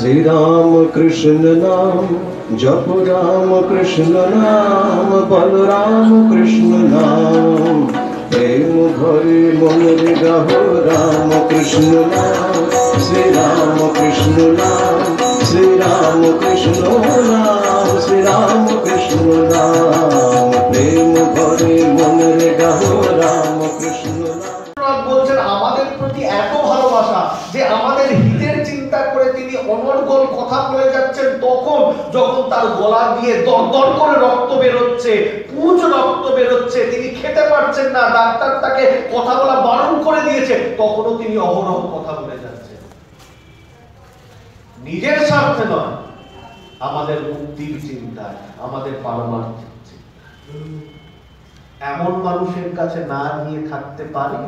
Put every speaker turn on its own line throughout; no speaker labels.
श्री राम कृष्ण नाम जप राम कृष्ण नाम बलराम कृष्ण नाम प्रेम भरे मन रे गाहो राम कृष्ण नाम श्री राम कृष्ण नाम श्री राम कृष्ण नाम श्री राम कृष्ण नाम प्रेम भरे मन रे गाहो राम कृष्ण नाम
বলছেন আমাদের প্রতি এত ভালোবাসা যে আমাদের হিতের চিন্তা করে তিনি অনর্গল কথা বলে যাচ্ছেন তখন যখন তার গলা দিয়ে দরদর করে রক্ত বের হচ্ছে, পুঁজ রক্ত বের হচ্ছে, তিনি খেতে পারছেন না, ডাক্তার তাকে কথা বলা বারণ করে দিয়েছে, তখনও তিনি অহরহ কথা বলে যাচ্ছেন। নিজের স্বার্থে নয়, আমাদের মুক্তির চিন্তায়, আমাদের পারমার্থিক চিন্তায়। এমন মানুষের কাছে না গিয়ে থাকতে পারি?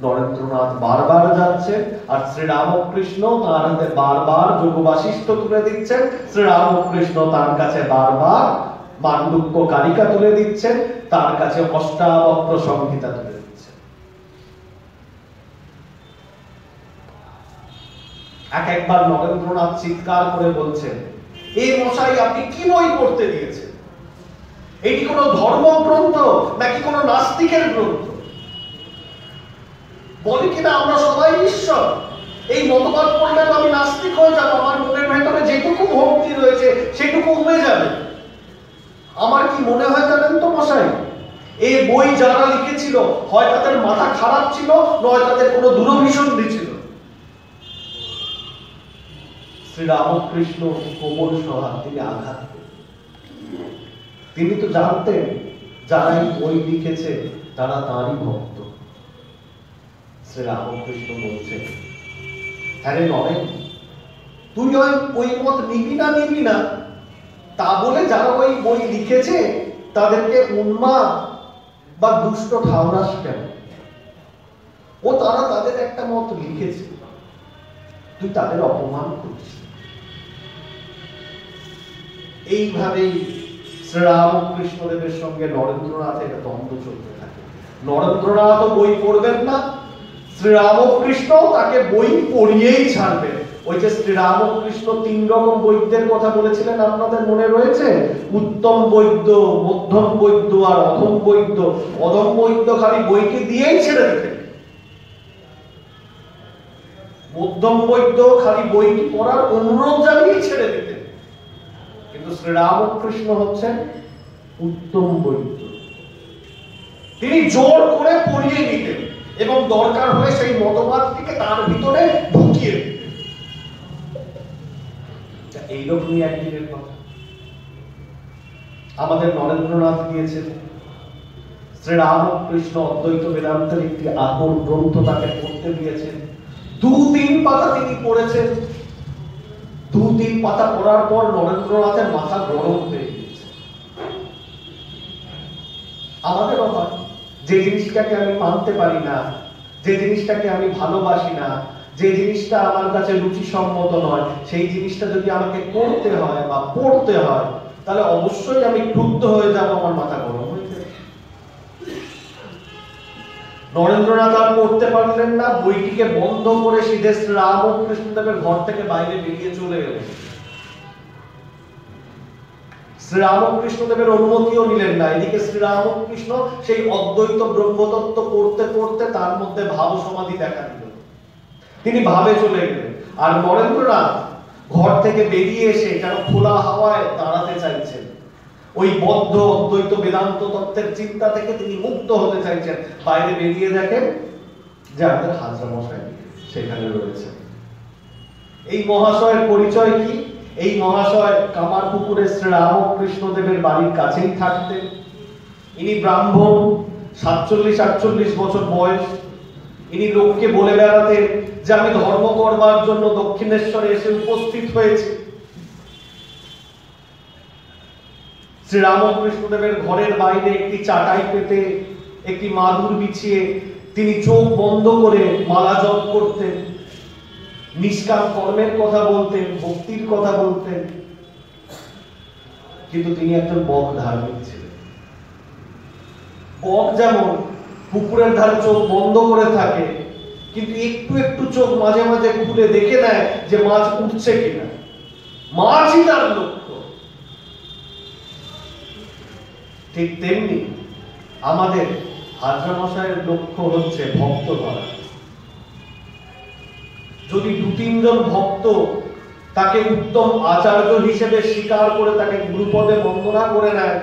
নরেন্দ্রনাথ বারবার যাচ্ছেন আর শ্রীরামকৃষ্ণ তার হাতে বারবার যোগ বাশিষ্ঠ তুলে দিচ্ছেন, শ্রীরামকৃষ্ণ তার কাছে বারবার মান্ডুক্য কারিকা তুলে দিচ্ছেন, তার কাছে অষ্টাবক্র সংহিতা তুলে দিচ্ছেন। একবার নরেন্দ্রনাথ চিৎকার করে বলছেন, এই মশাই আপনি কি বই পড়তে দিয়েছেন? এটি কোনো ধর্মগ্রন্থ নাকি কোনো নাস্তিকের গ্রন্থ? বলি কিনা আমরা সবাই ঈশ্বর, এই মতবাদ পড়লে তো আমি নাস্তিক হয়ে যাবো, আমার মনের ভেতরে যেটুকু ভক্তি রয়েছে সেটুকু কমে যাবে। আমার কি মনে হয় জানেন তো মশাই, এই বই যারা লিখেছিল হয় তাদের মাথা খারাপ ছিল, নয় তাদের কোনো দূরভিসন্ধি ছিল। শ্রীরামকৃষ্ণ কোমল সহায় তিনি আঘাত, তিনি তো জানতেন যারা এই বই লিখেছে তারা তাঁরই ভক্ত। শ্রীরামকৃষ্ণ বলছেন, আরে নরেন, তুই ওই মত নিবি না তা বলে যারা ওই বই লিখেছে তাদেরকে উন্মাদ বা দুষ্ট ঠাউরাস কেন? ও তারা তাদের একটা মত লিখেছে, তুই তাদের অপমান করিস। এইভাবেই শ্রীরামকৃষ্ণদেবের সঙ্গে নরেন্দ্রনাথের দ্বন্দ্ব চলতে থাকে। নরেন্দ্রনাথও বই পড়বেন না, শ্রীরামকৃষ্ণ তাকে বই পড়িয়েই ছাড়বেন। ওই যে শ্রীরামকৃষ্ণ 3 রকম বৈদ্যের কথা বলেছিলেন, আপনাদের মনে রয়েছে? উত্তম বৈদ্য, মধ্যম বৈদ্য আর অধম বৈদ্য। অধম বৈদ্য খালি বইকে দিয়েই ছেড়ে দিতেন, মধ্যম বৈদ্য খালি বইটি পড়ার অনুরোধ জানিয়েই ছেড়ে দিতেন। কিন্তু শ্রীরামকৃষ্ণ হচ্ছেন উত্তম বৈদ্য, তিনি জোর করে পড়িয়ে নিতেন এবং দরকার হলে সেই মতবাদটিকে তার ভিতরে ঢুকিয়ে দিতেন। এইরকমই একদিনের কথা। আমাদের নরেন্দ্রনাথ গিয়েছেন, শ্রীরামকৃষ্ণ অদ্বৈত বেদান্তের একটি আপন গ্রন্থ তাকে পড়তে দিয়েছেন। 2-3 পাতা তিনি পড়েছেন। 2-3 পাতা পড়ার পর নরেন্দ্রনাথের মাথা গরম হয়ে গিয়েছে। আমাদেরও হয়, যে জিনিসটাকে আমি মানতে পারি না, যে জিনিসটাকে আমি ভালোবাসি না, যে জিনিসটা আমার কাছে রুচিসম্মত নয়, সেই জিনিসটা যদি আমাকে করতে হয় বা পড়তে হয়, তাহলে অবশ্যই আমি ক্রুদ্ধ হয়ে যাব, আমার মাথা গরম হয়ে যাবে। নরেন্দ্রনাথ আর পড়তে পারলেন না, বইটিকে বন্ধ করে সিধে শ্রীরামকৃষ্ণদেবের ঘর থেকে বাইরে বেরিয়ে চলে গেলেন। শ্রীরামকৃষ্ণদেবের অনুমতিও নিলেন না। এদিকে শ্রীরামকৃষ্ণ সেই অদ্বৈত ব্রহ্মতত্ত্ব পড়তে পড়তে তার মধ্যে ভাব সমাধি দেখা দিল, তিনি ভাবে চলে গেলেন। আর নরেন্দ্রনাথ ঘর থেকে বেরিয়ে এসে যেন খোলা হাওয়ায় দাঁড়াতে চাইছেন, ওই বদ্ধ অদ্বৈত বেদান্ত তত্ত্বের চিন্তা থেকে তিনি মুক্ত হতে চাইছেন। বাইরে বেরিয়ে দেখেন যে আমাদের হাজরা মশাই সেখানে রয়েছে। এই মহাশয়ের পরিচয় কি? এই মহাশয় কামারপুকুরে শ্রীরামকৃষ্ণদেবের বাড়ির কাছেই থাকতেন। ইনি ব্রাহ্মণ, 47-48 বছর বয়স। ইনি লোককে বলে বেড়াতেন যে আমি ধর্ম করবার জন্য দক্ষিণেশ্বরে এসে উপস্থিত হয়েছি। শ্রীরামকৃষ্ণদেবের ঘরের বাইরে একটি চাটাই পেতে, একটি মাদুর বিছিয়ে তিনি চোখ বন্ধ করে মালা জপ করতেন, নিষ্কাম কর্মের কথা বলতেন, ভক্তির কথা বলতেন। কিন্তু তিনি একজন বক ধার্মিক ছিলেন। বক যেমন পুকুরের ধারে চোখ বন্ধ করে থাকে, কিন্তু একটু একটু চোখ মাঝে মাঝে খুলে দেখে নেয় যে মাছ উঠছে কিনা। মাঝই তার লক্ষ্য। ঠিক তেমনি আমাদের হাজরা মশাইয়ের লক্ষ্য হচ্ছে ভক্ত ধরা। যদি 2-3 জন ভক্ত তাকে উত্তম আচার্য হিসেবে স্বীকার করে তাকে গুরুপদে বন্দনা করে নেয়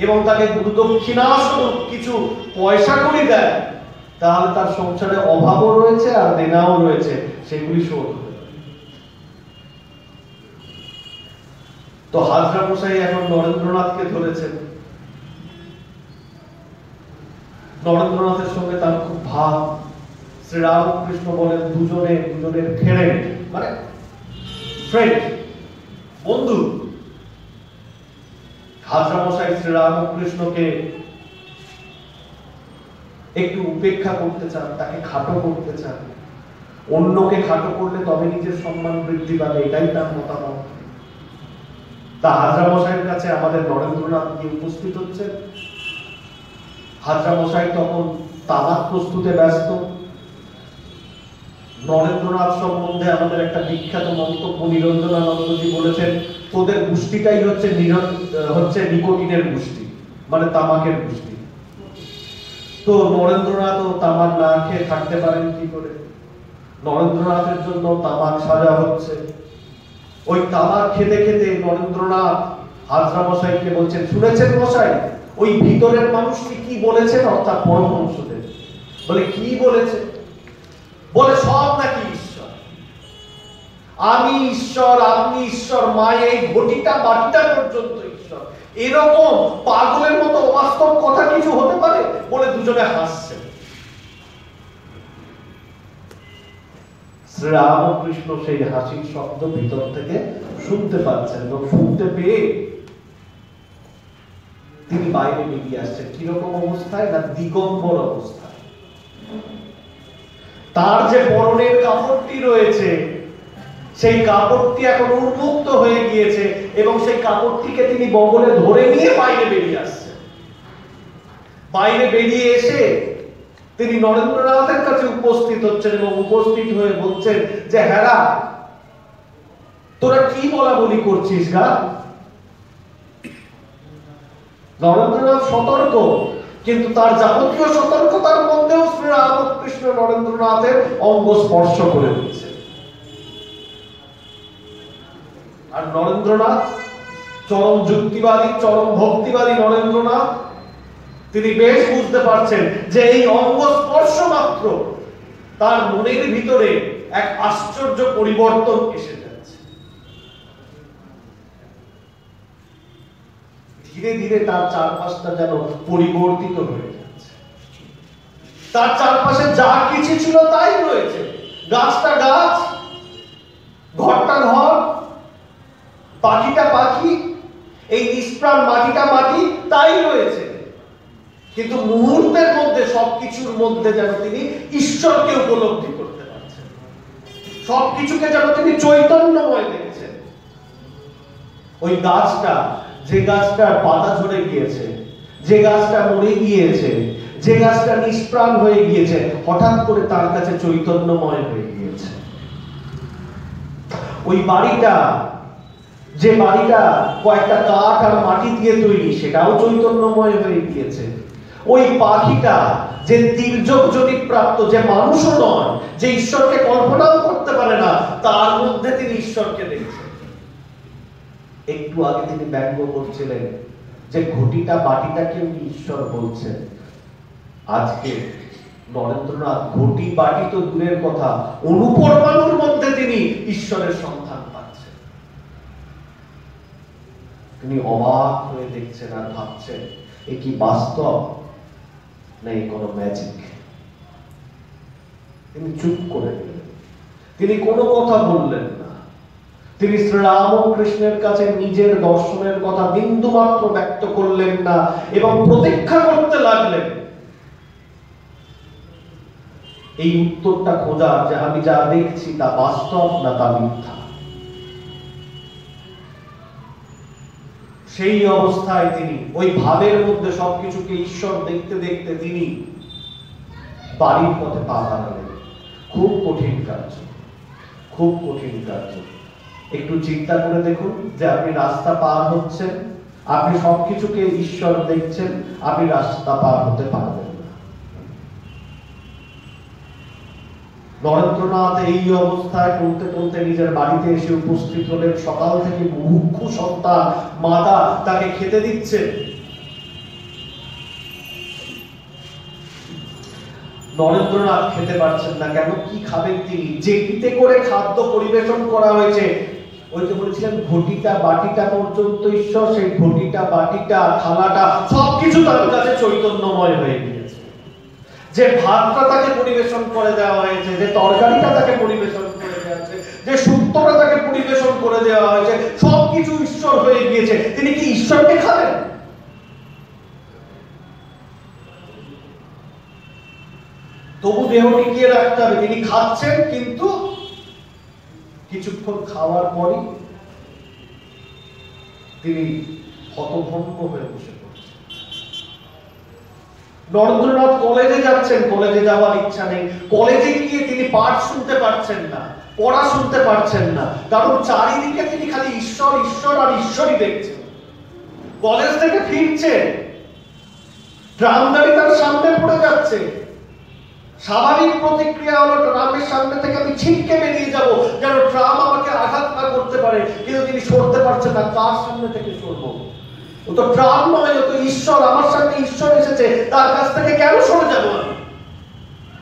এবং তাকে গুরুদক্ষিণা স্বরূপ কিছু পয়সা করে দেয়, তাহলে তার সংসারে অভাবও রয়েছে আর দেনাও রয়েছে, সেগুলি শোধ হবে। তো হাজরা মশাই এখন নরেন্দ্রনাথকে ধরেছেন। নরেন্দ্রনাথের সঙ্গে তার খুব ভাব। শ্রীরামকৃষ্ণ বলেন দুজনের ফ্রেন্ড, মানে ফ্রেন্ড, বন্ধু। হাজরা মশাই শ্রীরামকৃষ্ণকে একটু উপেক্ষা করতে চান, তাকে খাটো করতে চান। অন্যকে খাটো করলে তবে নিজের সম্মান বৃদ্ধি পাবে, এটাই তার মতামত। তা হাজরা মশাইয়ের কাছে আমাদের নরেন্দ্রনাথ গিয়ে উপস্থিত হচ্ছে। হাজরা মশাই তখন তামাক প্রস্তুতে ব্যস্ত। নরেন্দ্রনাথ সম্বন্ধে আমাদের একটা বিখ্যাত মন্তব্য নিরঞ্জনানন্দজি বলেছেন, তোদের গোষ্ঠীটাই হচ্ছে নিকোটিনের গোষ্ঠী, মানে তামাকের গোষ্ঠী। তো নরেন্দ্রনাথ ও তামাক না খেয়ে থাকতে পারেন কি করে? নরেন্দ্রনাথের জন্য তামাক সাজা হচ্ছে। ওই তামাক খেতে খেতে নরেন্দ্রনাথ হাজরা মশাইকে বলছেন, শুনেছেন মশাই ওই ভিতরের মানুষটি কি বলেছেন, অর্থাৎ পরমহংসদেব। বলে কি বলেছে? বলে সব নাকি ঈশ্বর, আমি ঈশ্বর, আপনি ঈশ্বর, মায়ের এই ঘটিটা বাটিটা পর্যন্ত ঈশ্বর। এরকম পাগলের মতো অবাস্তব কথা কিছু হতে পারে? বলে দুজনে হাসছে। শ্রীরামকৃষ্ণ সেই হাসির শব্দ ভিতর থেকে শুনতে পাচ্ছেন এবং শুনতে পেয়ে তিনি বাইরে বেরিয়ে আসছেন। কিরকম অবস্থায়? না, দিগম্বর অবস্থায়। তার যে পরনের কাপড়টি রয়েছে সেই কাপড়টি এখন উন্মুক্ত হয়ে গিয়েছে এবং সেই কাপড়টিকে তিনি বগলে ধরে নিয়ে বাইরে বেরিয়ে আসছেন। বাইরে বেরিয়ে এসে তিনি নরেন্দ্রনাথের কাছে উপস্থিত হচ্ছেন এবং উপস্থিত হয়ে বলছেন যে, হ্যাঁ তোরা কি বলা বলি করছিস গা? নরেন্দ্রনাথ সতর্ক, কিন্তু তার যাবতীয় সতর্কতার মধ্যেও শ্রীরামকৃষ্ণ নরেন্দ্রনাথের অঙ্গ স্পর্শ করে দিচ্ছে। আর নরেন্দ্রনাথ চরম যুক্তিবাদী, চরম ভক্তিবাদী নরেন্দ্রনাথ, তিনি বেশ বুঝতে পারছেন যে এই অঙ্গ স্পর্শ মাত্র তার মনের ভিতরে এক আশ্চর্য পরিবর্তন এসে যাচ্ছে। ধীরে ধীরে তার চারপাশটা যেন পরিবর্তিত হয়ে যাচ্ছে। তার চারপাশে যা কিছু ছিল তাই রয়েছে। গাছটা গাছ, ঘরটা ঘর, পাখিটা পাখি, এই নিষ্প্রাণ মাটিটা মাটি, তাই রয়েছে। কিন্তু মুহূর্তের মধ্যে সবকিছুর মধ্যে যেন তিনি ঈশ্বরকে উপলব্ধি করতে পারছেন, সবকিছুকে যেন তিনি চৈতন্যময় দেখছেন। ওই গাছটা, যে গাছটার পাতা ঝরে গিয়েছে, যে গাছটা মরে গিয়েছে, যে গাছটা নিষ্প্রাণ হয়ে গিয়েছে, হঠাৎ করে তার কাছে চৈতন্যময় হয়ে গিয়েছে। ওই বাড়িটা, যে বাড়িটা কয়েকটা কাঠ আর মাটি দিয়ে তৈরি, সেটাও চৈতন্যময় হয়ে গিয়েছে। ওই পাখিটা যে তির্যক জনিত প্রাপ্ত, যে মানুষও নয়, যে ঈশ্বরকে কল্পনাও করতে পারে না, তার মধ্যে তিনি ঈশ্বরকে দেখছেন। একটু আগে তিনি ব্যঙ্গ করছিলেন যে ঘটিটা বাটিটাকে উনি ঈশ্বর বলছেন। আজকে নরেন্দ্রনাথ ঘটি বাটি তো দূরের কথা, অনুপরমাণুর মধ্যে তিনি ঈশ্বরের সন্ধান পাচ্ছেন। তিনি অবাক হয়ে দেখছেন আর ভাবছেন, এ কি বাস্তব না এই কোনো ম্যাজিক? তিনি চুপ করে গেলেন, তিনি কোনো কথা বললেন না। তিনি শ্রীরামকৃষ্ণের কাছে নিজের দর্শনের কথা বিন্দু মাত্র ব্যক্ত করলেন না এবং প্রতীক্ষা করতে লাগলেন এই উত্তরটা খোঁজার, যে আমি যা দেখছি তা বাস্তব না তা মিথ্যা। সেই অবস্থায় তিনি ওই ভাবের মধ্যে সবকিছুকে ঈশ্বর দেখতে দেখতে তিনি বাড়ির পথে পা বাড়ালেন। খুব কঠিন কার্য, খুব কঠিন কার্য। একটু চিন্তা করে দেখুন যে আপনি রাস্তা পার হচ্ছেন, আপনি সবকিছুকে ঈশ্বর দেখছেন, আপনি রাস্তা পার হতে পারবেন না। নরেন্দ্রনাথ এই অবস্থায় টলতে টলতে নিজের বাড়িতে এসে উপস্থিত হলেন। সকাল থেকে মুখ্য সন্তান মাতা তাকে খেতে দিচ্ছে। নরেন্দ্রনাথ খেতে পারছেন না। কেন? কি খাবেন তিনি? যেটিতে করে খাদ্য পরিবেশন করা হয়েছে, ওই যে বলেছিলেন ঘটিটা বাটিটা পর্যন্ত ঈশ্বর, সেই ঘটিটা বাটিটা থালাটা সবকিছু তার কাছে চৈতন্যময় হয়ে গিয়েছে। যে ভাতটা তাকে পরিবেশন করে দেওয়া হয়েছে, যে তরকারিটা তাকে পরিবেশন করে দেওয়া হয়েছে, যে শুক্তটা তাকে পরিবেশন করে দেওয়া হয়েছে, সবকিছু ঈশ্বর হয়ে গিয়েছে। তিনি কি ঈশ্বরকে খাবেন? তবু দেহ টিকিয়ে রাখতে হবে। তিনি খাচ্ছেন, কিন্তু কিছুক্ষণ খাওয়ার পরই তিনি হতভম্ব হয়ে বসে পড়ছেন। নরেন্দ্রনাথ কলেজে যাচ্ছেন, কলেজে যাওয়ার ইচ্ছা নেই। কলেজে গিয়ে তিনি পাঠ শুনতে পারছেন না, পড়া শুনতে পারছেন না, কারণ চারিদিকে তিনি খালি ঈশ্বর ঈশ্বর আর ঈশ্বরই দেখছেন। কলেজ থেকে ফিরছেন, ট্রাম গাড়ি তার সামনে পড়ে যাচ্ছে। স্বাভাবিক প্রতিক্রিয়া হলো ট্রামের সামনে থেকে আমি ছিটকে বেরিয়ে যাব, যেন ট্রাম আমাকে আঘাত না করতে পারে। কিন্তু তিনি সরতে পারছেন না। কার সামনে থেকে সরবো? ও তো ট্রাম নয়, ও তো ঈশ্বর। আমার সামনে ঈশ্বর এসেছে, তার কাছ থেকে কেন সরে যাব আমি?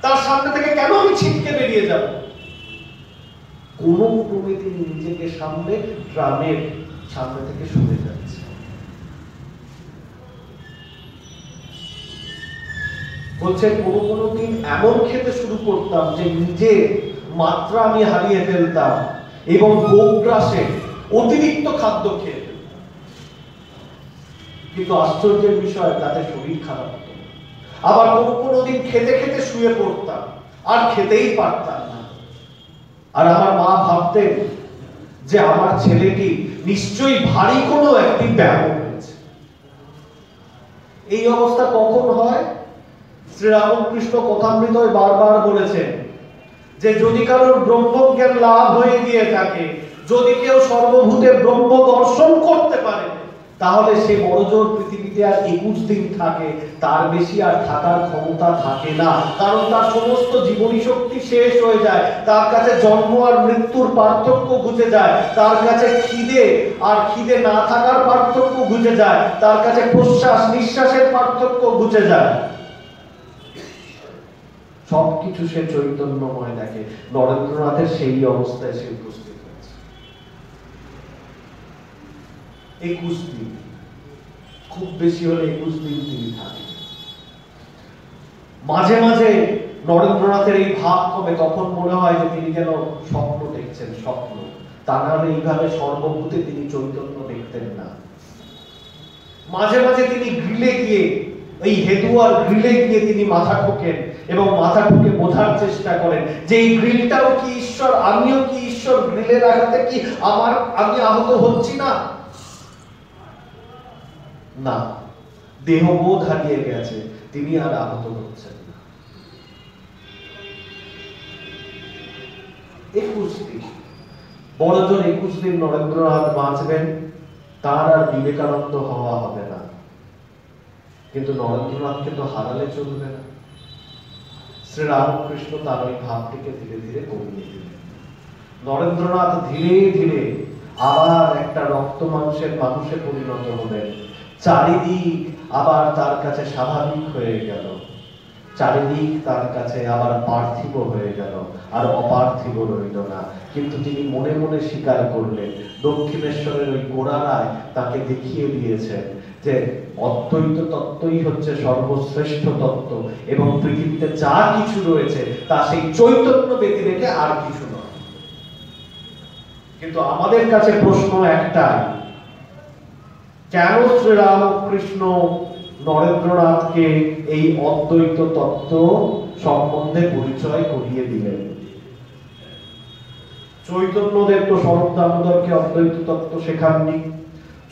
তার সামনে থেকে কেন আমি ছিটকে বেরিয়ে যাব? কোন ক্রমে তিনি নিজেকে সামনে ট্রামের সামনে থেকে সরে যাচ্ছে। বলছে কোনো দিন এমন খেতে শুরু করতাম যে নিজের মাত্রা আমি হারিয়ে ফেলতাম এবং গোগ্রাসে অতিরিক্ত খাদ্য খেয়ে ফেলতাম। কিন্তু আশ্চর্যের বিষয়, তাতে শরীর খারাপ হতো। আবার কোনো দিন খেতে খেতে শুয়ে পড়তাম, আর খেতেই পারতাম না। আর আমার মা ভাবতেন যে আমার ছেলেটি নিশ্চয়ই ভারী কোনো একটি ব্যায়াম হয়েছে। এই অবস্থা কখন হয়? শ্রীরামকৃষ্ণ কথামৃতয় বারবার বলেছেন যে যদি কারোর ব্রহ্মজ্ঞান লাভ হয়ে গিয়ে থাকে, যদি কেউ সর্বভূতে ব্রহ্ম দর্শন করতে পারে, তাহলে সে বড়জোর পৃথিবীতে আর 21 দিন থাকে, তার বেশি আর থাকার ক্ষমতা থাকে না। কারণ তার সমস্ত জীবনী শক্তি শেষ হয়ে যায়। তার কাছে জন্ম আর মৃত্যুর পার্থক্য ঘুচে যায়। তার কাছে খিদে আর খিদে না থাকার পার্থক্য ঘুচে যায়। তার কাছে প্রশ্বাস নিঃশ্বাসের পার্থক্য ঘুচে যায়। সবকিছু সে চৈতন্যময় দেখে। নরেন্দ্রনাথের সেই অবস্থায় সে উপস্থিত হয়েছে। 21 দিন, খুব বেশি হলে 21 দিন তিনি থাকেন। মাঝে মাঝে নরেন্দ্রনাথের এই ভাব কমে, তখন মনে হয় যে তিনি যেন স্বপ্ন দেখছেন, স্বপ্ন। তা না হলে এইভাবে সর্বভূতে তিনি চৈতন্য দেখতেন না। মাঝে মাঝে তিনি গ্রিলে গিয়ে, এই হেদুয়ার গ্রিলে গিয়ে তিনি মাথা ঠোকেন এবং মাথা ঠুকে বোঝার চেষ্টা করেন যে এই গ্রিলটাও কি ঈশ্বর, আমিও কি ঈশ্বর, গ্রিলের আঘাতে কি আমি আহত হচ্ছি না? না, দেহবোধ হারিয়ে গেছে, তিনি আর আহত হচ্ছেন না। 21 দিন, বড়জোর 21 দিন নরেন্দ্রনাথ বাঁচবেন, তার আর বিবেকানন্দ হওয়া হবে না। কিন্তু নরেন্দ্রনাথকে তো হারালে চলবে না। শ্রীরামকৃষ্ণ তার ওই ভাবটিকে ধীরে ধীরে কমিয়ে দিলেন। নরেন্দ্রনাথ ধীরে ধীরে আবার একটা রক্ত মাংসের মানুষে পরিণত হলেন। চারিদিক আবার তার কাছে স্বাভাবিক হয়ে গেল। চারিদিক তার কাছে আবার পার্থিব হয়ে গেল, আর অপার্থিব রইল না। কিন্তু তিনি মনে মনে স্বীকার করলেন, দক্ষিণেশ্বরের ওই গোড়ারায় তাকে দেখিয়ে দিয়েছেন যে অদ্বৈত তত্ত্বই হচ্ছে সর্বশ্রেষ্ঠ তত্ত্ব, এবং পৃথিবীতে যা কিছু রয়েছে তা সেই চৈতন্য ব্যতি রেখে আর কিছু নয়। কিন্তু আমাদের কাছে প্রশ্ন একটাই, কেন শ্রীরামকৃষ্ণ নরেন্দ্রনাথকে এই অদ্বৈত তত্ত্ব সম্বন্ধে পরিচয় করিয়ে দিলেন? চৈতন্যদেব তো শরৎ দামোদরকে অদ্বৈত তত্ত্ব শেখাননি,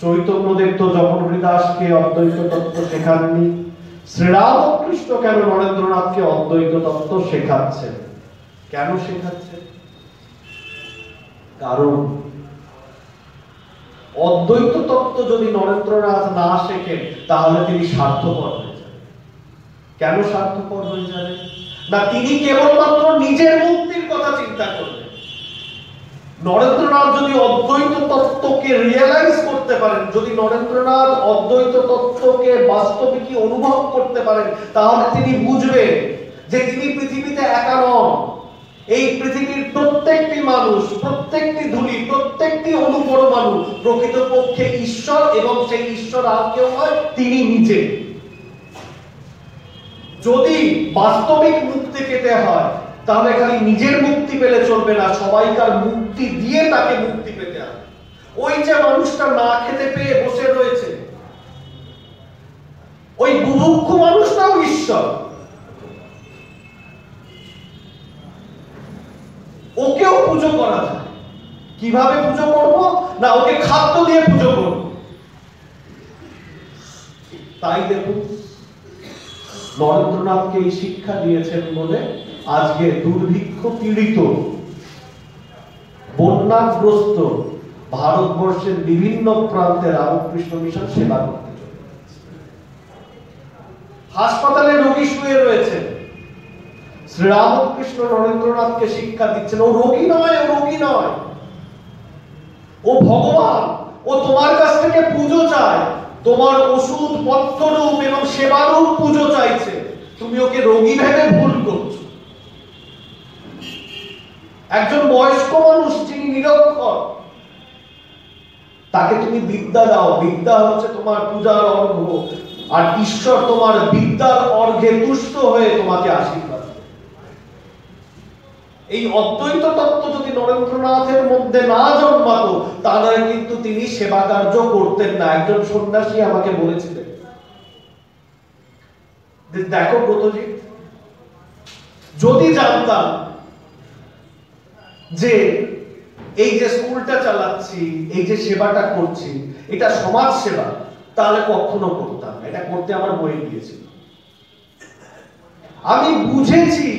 চৈতন্যদেব তো জগন হরিদাসকে অদ্বৈত তত্ত্ব শেখাননি। শ্রীরামকৃষ্ণ কেন নরেন্দ্রনাথকে অদ্বৈত তত্ত্ব শেখাচ্ছেন? কেন শেখাচ্ছেন? কারণ অদ্বৈত তত্ত্ব যদি নরেন্দ্রনাথ না শেখেন তাহলে তিনি স্বার্থপর হয়ে যাবেন। কেন স্বার্থপর হয়ে যাবেন? না, তিনি কেবলমাত্র নিজের মুক্তির কথা চিন্তা করবেন। নরেন্দ্রনাথ যদি অদ্বৈত তত্ত্বকে রিয়েলাইজ করতে পারেন, যদি নরেন্দ্রনাথ অদ্বৈত তত্ত্বকে বাস্তবিকই অনুভব করতে পারেন, তাহলে তিনি বুঝবেন যে তিনি পৃথিবীতে একা নন। এই পৃথিবীর প্রত্যেকটি মানুষ, প্রত্যেকটি ধূলি, প্রত্যেকটি অণুপরমাণু প্রকৃতপক্ষে ঈশ্বর, এবং সেই ঈশ্বর আর কেউ নয়, তিনি নিজে। যদি বাস্তবিক মুক্তি পেতে হয় তাহলে খালি নিজের মুক্তি পেলে চলবে না, সবাইকার মুক্তি দিয়ে তাকে মুক্তি পেতে হবে। ওই যে মানুষটা না খেতে পেয়ে বসে রয়েছে, ওই বুভুক্ষ মানুষটাও ঈশ্বর। ওকেও পুজো করা যায়। কিভাবে পুজো করব? না, ওকে খাদ্য দিয়ে পুজো করব। তাই দেখুন, নরেন্দ্রনাথকে এই শিক্ষা দিয়েছেন বলে আজকে দুর্ভিক্ষ পীড়িত, বন্যাগ্রস্ত ভারতবর্ষের বিভিন্ন প্রান্তে রামকৃষ্ণ মিশন সেবা করতে চলেছে। হাসপাতালে রোগী শুয়ে রয়েছে, শ্রীরামকৃষ্ণ নরেন্দ্রনাথকে শিক্ষা দিচ্ছেন, ও রোগী নয়, ও রোগী নয়, ও ভগবান, ও তোমার কাছ থেকে পুজো চায়, তোমার ওষুধ পত্ররূপ এবং সেবারূপ পুজো চাইছে, তুমি ওকে রোগী ভেবে ভুল করছো। একজন বয়স্ক মানুষ যিনি নিরক্ষর, তাকে তুমি বিদ্যা দাও, বিদ্যা হচ্ছে তোমার পূজার অর্ঘ্য, আর ঈশ্বর তোমার বিদ্যার অর্ঘ্যে তুষ্ট হয়ে তোমাকে আশীর্বাদ। এই অদ্বৈত তত্ত্ব যদি নরেন্দ্রনাথের মধ্যে না জন্মাতো তাহলে কিন্তু তিনি সেবা কার্য করতেন না। একজন সন্ন্যাসী আমাকে বলেছিলেন, দেখো ব্রতজিৎ, যদি জানতাম যে এই যে স্কুলটা চালাচ্ছি, এই যে সেবাটা করছি, এটা সমাজ সেবা, তাহলে কখনো করতাম না। এটা করতে আমার বয়ে গিয়েছিল। আমি বুঝেছি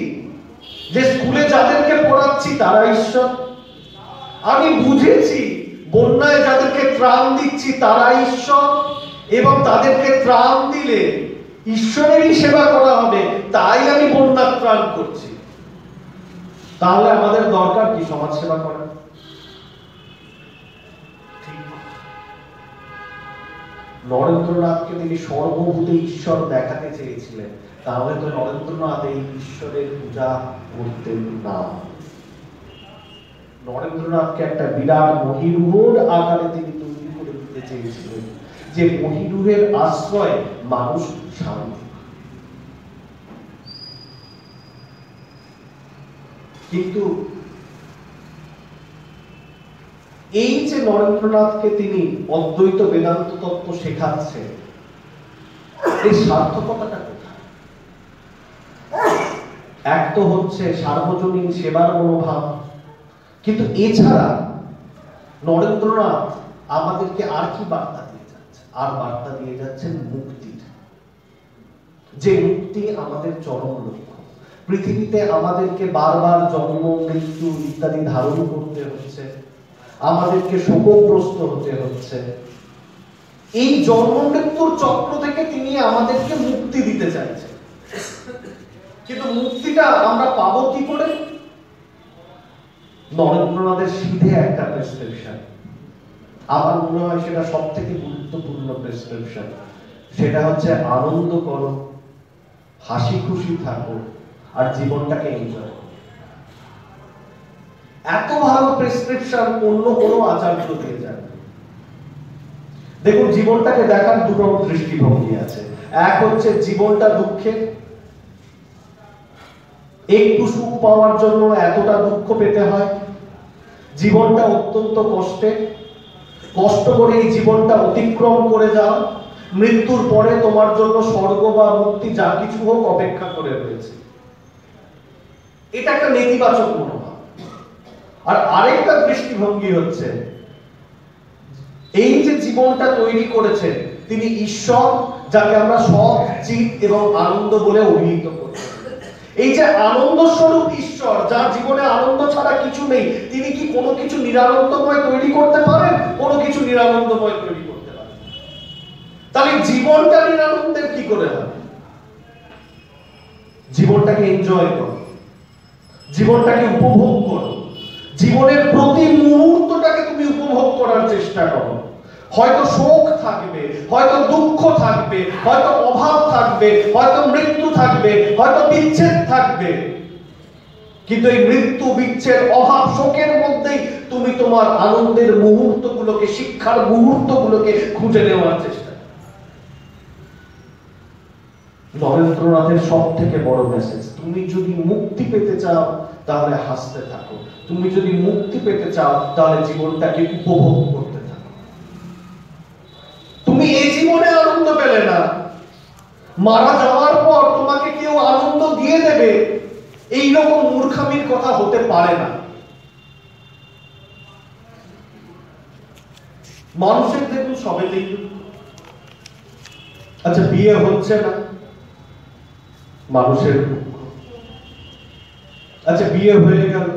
যে স্কুলে যাদেরকে পড়াচ্ছি তারা ঈশ্বর। আমি বুঝেছি বন্যায় যাদেরকে ত্রাণ দিচ্ছি তারা ঈশ্বর, এবং তাদেরকে ত্রাণ দিলে ঈশ্বরেরই সেবা করা হবে, তাই আমি বন্যার ত্রাণ করছি। তাহলে আমাদের দরকার কি সমাজ সেবা করা? নরেন্দ্রনাথকে তিনি সর্বভূতে ঈশ্বর দেখাতে চেয়েছিলেন, তাহলে তো নরেন্দ্রনাথ এই ঈশ্বরের পূজা করতেন না। নরেন্দ্রনাথকে একটা বিরাট মহিরুহের আকারে তিনি তৈরি করে দিতে চেয়েছিলেন, যে মহিরুহের আশ্রয়ে মানুষ শান্তি। কিন্তু এই যে নরেন্দ্রনাথকে তিনি অদ্বৈত বেদান্ত তত্ত্ব শেখাচ্ছে, এই সার্থকতাটা কোথায়? এক তো হচ্ছে সার্বজনীন সেবার মনোভাব, কিন্তু এছাড়া নরেন্দ্রনাথ আমাদেরকে আর কি বার্তা দিয়ে যাচ্ছে? আর বার্তা দিয়ে যাচ্ছেন মুক্তির, যে মুক্তি আমাদের চরম লক্ষ্য। পৃথিবীতে আমাদেরকে বারবার জন্ম, মৃত্যু ইত্যাদি ধারণ করতে হচ্ছে, আমাদেরকে শোকগ্রস্ত হতে হচ্ছে। এই জন্ম মৃত্যুর চক্র থেকে তিনি আমাদেরকে মুক্তি দিতে চাইছেন। কিন্তু মুক্তিটা আমরা পাবো কি করে? নরেন্দ্রনাথের সিধে একটা প্রেসক্রিপশন, আমার মনে হয় সেটা সব থেকে গুরুত্বপূর্ণ প্রেসক্রিপশন। সেটা হচ্ছে আনন্দ করো, হাসি খুশি থাকো, আর জীবনটাকে এনজয় করো। এত ভালো প্রেসক্রিপশন অন্য কোনো আচার্য দিয়ে যায়। দেখুন, জীবনটাকে দেখার দুটো দৃষ্টিভঙ্গি আছে। এক হচ্ছে জীবনটা দুঃখের, একটু সুখ পাওয়ার জন্য এতটা দুঃখ পেতে হয়, জীবনটা অত্যন্ত কষ্টের, কষ্ট করে এই জীবনটা অতিক্রম করে যাও, মৃত্যুর পরে তোমার জন্য স্বর্গ বা মুক্তি যা কিছু হোক অপেক্ষা করে রয়েছে। এটা একটা নেতিবাচক মনোভাব। আর আরেকটা দৃষ্টিভঙ্গি হচ্ছে, এই যে জীবনটা তৈরি করেছে তিনি ঈশ্বর, যাকে আমরা সৎ, চিত এবং আনন্দ বলে অভিহিত করি। এই যে আনন্দ স্বরূপ ঈশ্বর, যার জীবনে আনন্দ ছাড়া কিছু নেই, তিনি কি কোনো কিছু নিরানন্দময় তৈরি করতে পারেন? কোনো কিছু নিরানন্দময় তৈরি করতে পারেন। তাহলে জীবনটা নিরানন্দের কি করে হবে? জীবনটাকে এনজয় করো, জীবনটাকে উপভোগ করো, জীবনের প্রতি মুহূর্তটাকে তুমি উপভোগ করার চেষ্টা করো। হয়তো শোক থাকবে, হয়তো দুঃখ থাকবে, হয়তো অভাব থাকবে, হয়তো মৃত্যু থাকবে, হয়তো বিচ্ছেদ থাকবে, কিন্তু এই মৃত্যু, বিচ্ছেদ, অভাব, শোকের মধ্যেই তুমি তোমার আনন্দের মুহূর্তগুলোকে, শিক্ষার মুহূর্তগুলোকে খুঁজে নেওয়ার চেষ্টা। নরেন্দ্রনাথের সব থেকে বড় মেসেজ, তুমি যদি মুক্তি পেতে চাও তাহলে হাসতে থাকো, তুমি যদি মুক্তি পেতে চাও তাহলে জীবনটাকে উপভোগ করতে থাকো। তুমি এই জীবনে আনন্দ পেলে না, মারা যাওয়ার পর তোমাকে কেউ আনন্দ দিয়ে দেবে, এই রকম মূর্খামির কথা হতে পারে না। মানুষের দেখুন সবেতেই, আচ্ছা বিয়ে হচ্ছে না, মানুষের দুঃখ। আচ্ছা বিয়ে হয়ে গেল,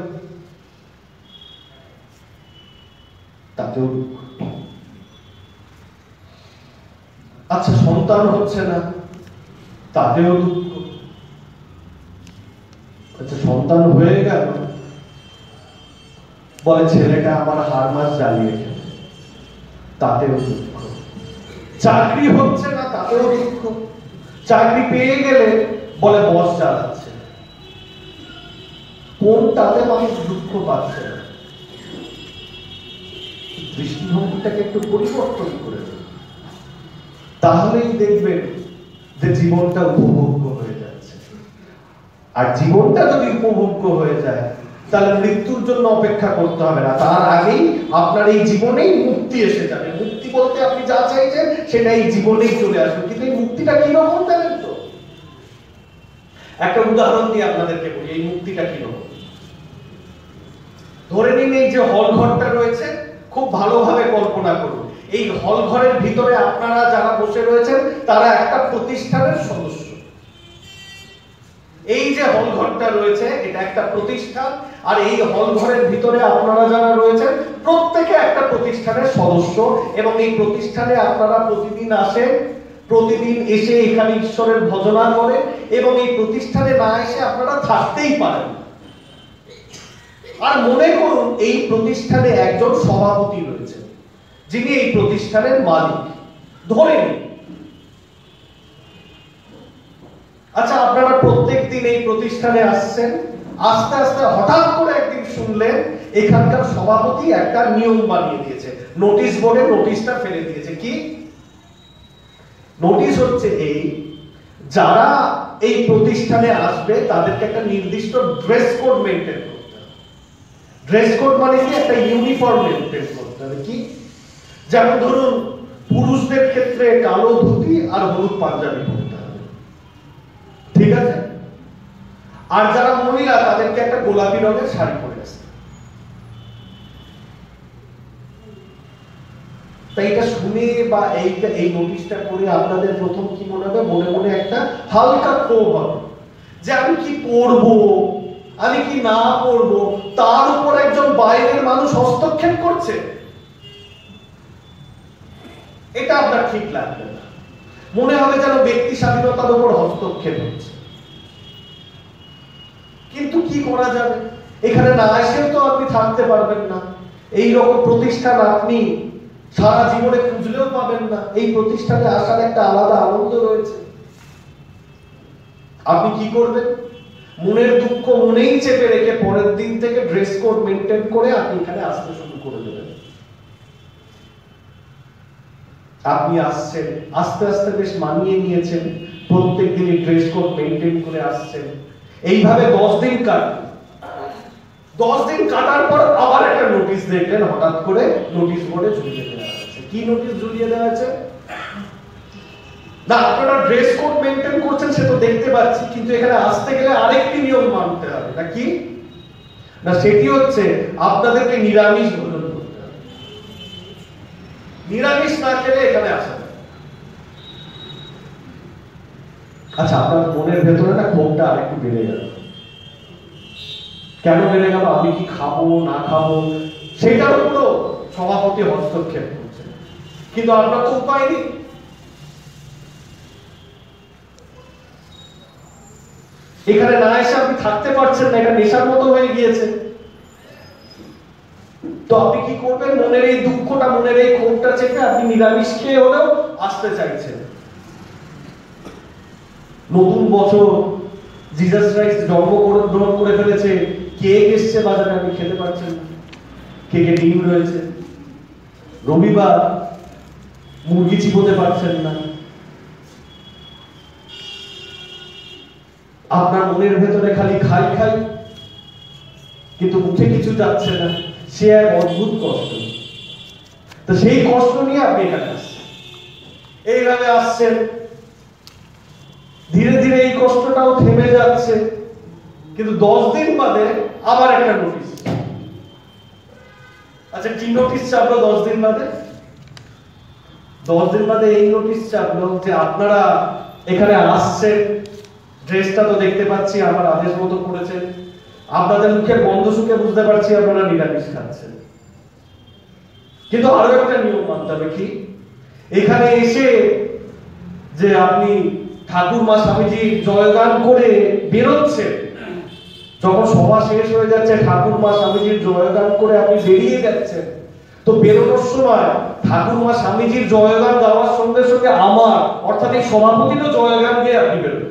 তাতেও দুঃখ। আচ্ছা সন্তান হচ্ছে না, তাতেও দুঃখ। আচ্ছা সন্তান হয়ে গেল, বলে ছেলেটা আমার হাড় মাস জ্বালিয়ে খেলে, তাতেও দুঃখ। চাকরি হচ্ছে না, তাতেও দুঃখ। চাকরি পেয়ে গেলে বলে বস চালাচ্ছে। কোনটাতে মানুষ দুঃখ পাচ্ছে না? দৃষ্টিভঙ্গিটাকে একটু পরিবর্তন করে দেন, তাহলেই দেখবেন যে জীবনটা উপভোগ্য হয়ে যাচ্ছে। আর জীবনটা যদি উপভোগ্য হয়ে যায় তাহলে মৃত্যুর জন্য অপেক্ষা করতে হবে না, তার আগেই আপনার এই জীবনেই মুক্তি এসে যাবে। মুক্তি বলতে আপনি যা চাইছেন সেটা এই জীবনেই চলে আসবে। কিন্তু এই মুক্তিটা কিরকম জানেন তো? একটা উদাহরণ দিয়ে আপনাদেরকে বলি, এই মুক্তিটা কিরকম। ধরে নিন এই যে হল ঘরটা রয়েছে, খুব ভালোভাবে কল্পনা করুন, এই হল ঘরের ভিতরে আপনারা যারা বসে রয়েছেন তারা একটা প্রতিষ্ঠানের সদস্য। এই যে হল ঘরটা রয়েছে এটা একটা প্রতিষ্ঠান, আর এই হল ঘরের ভিতরে আপনারা যারা রয়েছেন প্রত্যেকে একটা প্রতিষ্ঠানের সদস্য, এবং এই প্রতিষ্ঠানে আপনারা প্রতিদিন আসেন, প্রতিদিন এসে এখানে ঈশ্বরের ভজনা করে, এবং এই প্রতিষ্ঠানে না এসে আপনারা থাকতেই পারেন। আর মনে করুন এই প্রতিষ্ঠানে একজন সভাপতি রয়েছে, যিনি এই প্রতিষ্ঠানের মালিক, ধরে নিন। আচ্ছা আপনারা প্রত্যেক দিন এই প্রতিষ্ঠানে আসছেন, আস্তে আস্তে হঠাৎ করে একদিন শুনলেন এখানকার সভাপতি একটা নিয়ম বানিয়ে দিয়েছে, নোটিশ বোর্ডে নোটিশটা ফেলে দিয়েছে। কি নোটিশ হচ্ছে? এই যারা এই প্রতিষ্ঠানে আসবে তাদেরকে একটা নির্দিষ্ট ড্রেস কোড মেইনটেইন করতে হবে। ড্রেস কোড মানে কি? একটা ইউনিফর্ম মেইনটেইন করতে হবে। কি? যেমন ধরুন পুরুষদের ক্ষেত্রে কালো ধুতি আর হলুদ পাঞ্জাবি পরতে হবে, ঠিক আছে? আর যারা মহিলা তাদেরকে একটা গোলাপি রঙের শাড়ি পরে আসতে। তাই এটা শুনে বা এই নোটিশটা করে আপনাদের প্রথম কি মনে হবে? মনে মনে একটা হালকা ক্ষোভ হবে যে আমি কি পরবো, আমি কি না পরবো, তার উপর একজন বাইরের মানুষ হস্তক্ষেপ করছে। এটা আপনার ঠিক লাগবে না, মনে হবে যেন ব্যক্তি স্বাধীনতার উপর হস্তক্ষেপ হচ্ছে। কিন্তু কি করা যাবে, এখানে না এসেও তো আপনি থাকতে পারবেন না। এই রকম প্রতিষ্ঠান আপনি সারা জীবনে খুঁজলেও পাবেন না। এই প্রতিষ্ঠানে আসার একটা আলাদা আনন্দ রয়েছে। আপনি কি করবেন? মনের দুঃখ মনেই চেপে রেখে পরের দিন থেকে ড্রেস কোড মেইনটেইন করে আপনি এখানে আসতে শুরু করে দেবেন। আপনি আসছেন, আস্তে আস্তে বেশ মানিয়ে নিয়েছেন, প্রত্যেক দিনই ড্রেস কোড মেইনটেইন করে আসছেন। এইভাবে 10 দিন কাটবে। 10 দিন কাটার পর আবার একটা নোটিশ দেখলেন হঠাৎ করে নোটিশ বোর্ডে ঝুলিয়ে দেওয়া হয়েছে। কি নোটিশ ঝুলিয়ে দেওয়া হয়েছে? না আপনারা ড্রেস কোড মেইনটেইন করছেন সে তো দেখতে পাচ্ছি, কিন্তু এখানে আসতে গেলে আরেকটি নিয়ম মানতে হবে। না কি? না সেটি হচ্ছে আপনাদেরকে নিরামিষ ভোজন করতে হবে। নিরামিষ না খেলে এখানে আসা যায়। আচ্ছা, আপনার মনের ভেতরে না ক্ষোভটা আরেকটু বেড়ে গেল। কেন বেড়ে গেল? আমি কি খাবো না খাবো সেটার উপরও সভাপতি হস্তক্ষেপ করছে, কিন্তু আপনার তো উপায় নেই। এখানে না এসে আপনি থাকতে পারছেন না, এটা নেশার মতো হয়ে গিয়েছে। তো আপনি কি করবেন? মনের এই দুঃখটা, মনের এই ক্ষোভটা চেপে আপনি নিরামিষ খেয়ে হলেও আসতে চাইছেন। নতুন বছর, জিসাস ক্রাইস্ট জন্মগ্রহণ করে ফেলেছে, কেক এসছে বাজারে, আপনি খেতে পারছেন না, কেকে ডিম রয়েছে। রবিবার, মুরগি চিবোতে পারছেন না। আপনার মনের ভেতরে খালি খাই খাই, কিন্তু মুখে কিছু যাচ্ছে না। সে এক অদ্ভুত কষ্ট। তো সেই কষ্ট নিয়ে আপনি এখানে আসছেন, এইভাবে আসছেন। ধীরে ধীরে এই কষ্টটাও থেমে যাচ্ছে, কিন্তু 10 দিন বাদে আবার একটা নোটিশ। আচ্ছা, কি নোটিশ চাপলো 10 দিন বাদে? 10 দিন বাদে এই নোটিশ চাপলো যে আপনারা এখানে আসছেন, ড্রেসটা তো দেখতে পাচ্ছি আমার আদেশ মতো করেছেন, আপনাদের মুখের গন্ধ শুকে বুঝতে পারছি আপনারা নিরামিষ খাচ্ছেন, কিন্তু আরো একটা নিয়ম মানতে হবে। কি? এখানে এসে যে আপনি ঠাকুর মা স্বামীজির জয়গান করে বেরোচ্ছেন, যখন সভা শেষ হয়ে যাচ্ছে ঠাকুর মা স্বামীজির জয়গান করে আপনি বেরিয়ে যাচ্ছেন, তো বেরোনোর সময় ঠাকুর মা স্বামীজির জয়গান গাওয়ার সঙ্গে সঙ্গে আমার, অর্থাৎ এই সভাপতিরও জয়গান গিয়ে আপনি বেরোবেন।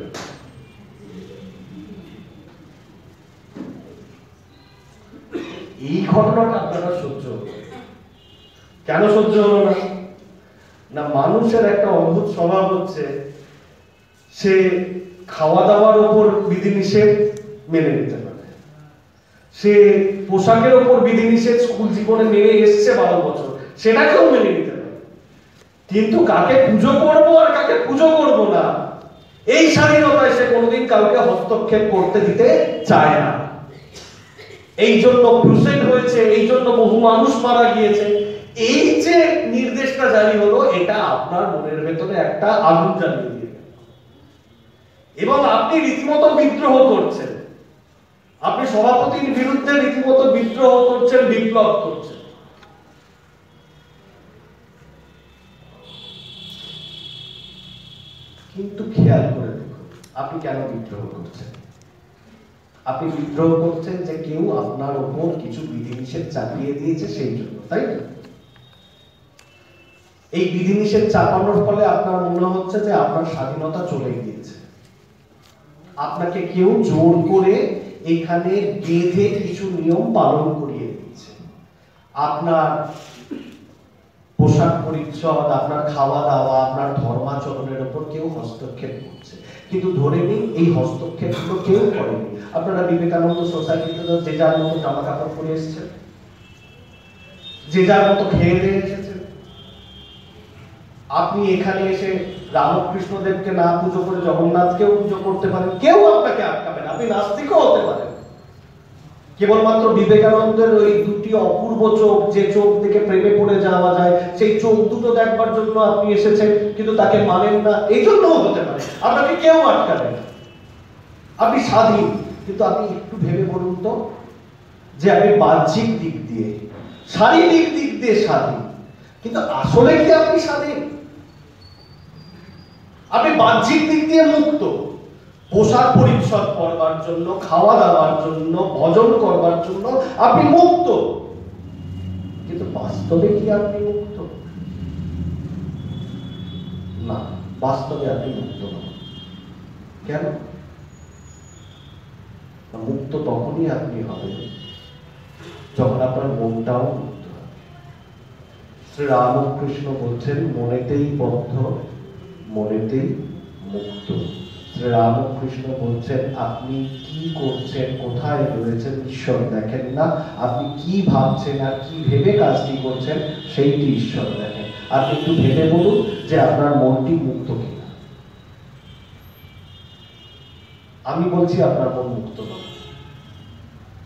এই ঘটনাটা আপনারা সহ্য হলো। কেন সহ্য হলো না? না, মানুষের একটা অদ্ভুত স্বভাব হচ্ছে, সে খাওয়া দাওয়ার উপর বিধিনিষেধ মেনে নিতে পারে, সে পোশাকের উপর বিধিনিষেধ স্কুল জীবনে মেনে এসছে 12 বছর, সেটাকেও মেনে নিতে পারে, কিন্তু কাকে পুজো করবো আর কাকে পুজো করবো না, এই স্বাধীনতায় সে কোনোদিন কাউকে হস্তক্ষেপ করতে দিতে চায় না। এই জন্য ক্রুসেড হয়েছে, এই জন্য বহু মানুষ মারা গিয়েছে। এই যে নির্দেশটা জারি হলো, এটা আপনার মনের ভেতরে একটা আগুন জ্বালিয়ে দিয়ে, এবং আপনি রীতিমতো বিদ্রোহ করছেন, আপনি সভাপতির বিরুদ্ধে রীতিমতো বিদ্রোহ করছেন, বিপ্লব করছেন। কিন্তু খেয়াল করে দেখুন, আপনি কেন বিদ্রোহ করছেন? আপনি বিদ্রোহ করছেন যে কেউ আপনার উপর কিছু বিধিনিষেধ চাপিয়ে দিয়েছে, সেই জন্য, তাই না? এই বিধিনিষেধ চাপানোর ফলে আপনার মনে হচ্ছে যে আপনার স্বাধীনতা চলে গিয়েছে, আপনাকে কেউ জোর করে এখানে বেঁধে কিছু নিয়ম পালন করিয়ে দিচ্ছে। আপনার পোশাক পরিচ্ছদ, আপনার খাওয়া দাওয়া, আপনার ধর্মাচরণের উপর কেউ হস্তক্ষেপ করছে, কিন্তু ধরে নিন এই হস্তক্ষেপগুলো কেউ করেনি। আপনারা বিবেকানন্দ সোসাইটিতে যে যার মতো জামা কাপড় পরে এসেছেন, যে যার মতো খেয়ে দিয়ে এসেছেন। আপনি এখানে এসে রামকৃষ্ণদেবকে না পুজো করে জগন্নাথকেও পুজো করতে পারেন, কেউ আপনাকে আটকাবে না। আপনি নাস্তিকও হতে পারেন। কেবলমাত্র বিবেকানন্দের ওই দুটি অপূর্ব চোখ, যে চোখ থেকে প্রেমে পড়ে যাওয়া যায়, সেই চোখ দুটো দেখবার জন্য আপনি এসেছেন, কিন্তু তাকে মানেন না, এই জন্যও হতে পারে। আপনাকে কেউ আটকাবে না, আপনি স্বাধীন। কিন্তু আপনি একটু ভেবে বলুন তো, যে আপনি বাহ্যিক দিক দিয়ে, শারীরিক দিক দিয়ে স্বাধীন, কিন্তু আসলে কি আপনি স্বাধীন? আপনি বাহ্যিক দিক দিয়ে মুক্ত, পোশাক পরিচ্ছদ করবার জন্য, খাওয়া দাওয়ার জন্য, ভজন করবার জন্য আপনি মুক্ত, কিন্তু বাস্তবে কি আপনি মুক্ত? না, বাস্তবে আপনি মুক্ত নন। কেন? মুক্ত তখনই আপনি হবেন যখন আপনার মনটাও মুক্ত হবে। শ্রী রামকৃষ্ণ বলছেন, মনেতেই বদ্ধ, মনেতেই মুক্ত। শ্রী রামকৃষ্ণ বলছেন, আপনি কি করছেন, কোথায় রয়েছেন, ঈশ্বর দেখেন না। আপনি কি ভাবছেন আর কি ভেবে কাজটি করছেন, সেইটি ঈশ্বর দেখেন। আপনি একটু ভেবে বলুন যে আপনার মনটি মুক্ত কিনা। আমি বলছি আপনার মন মুক্ত নয়।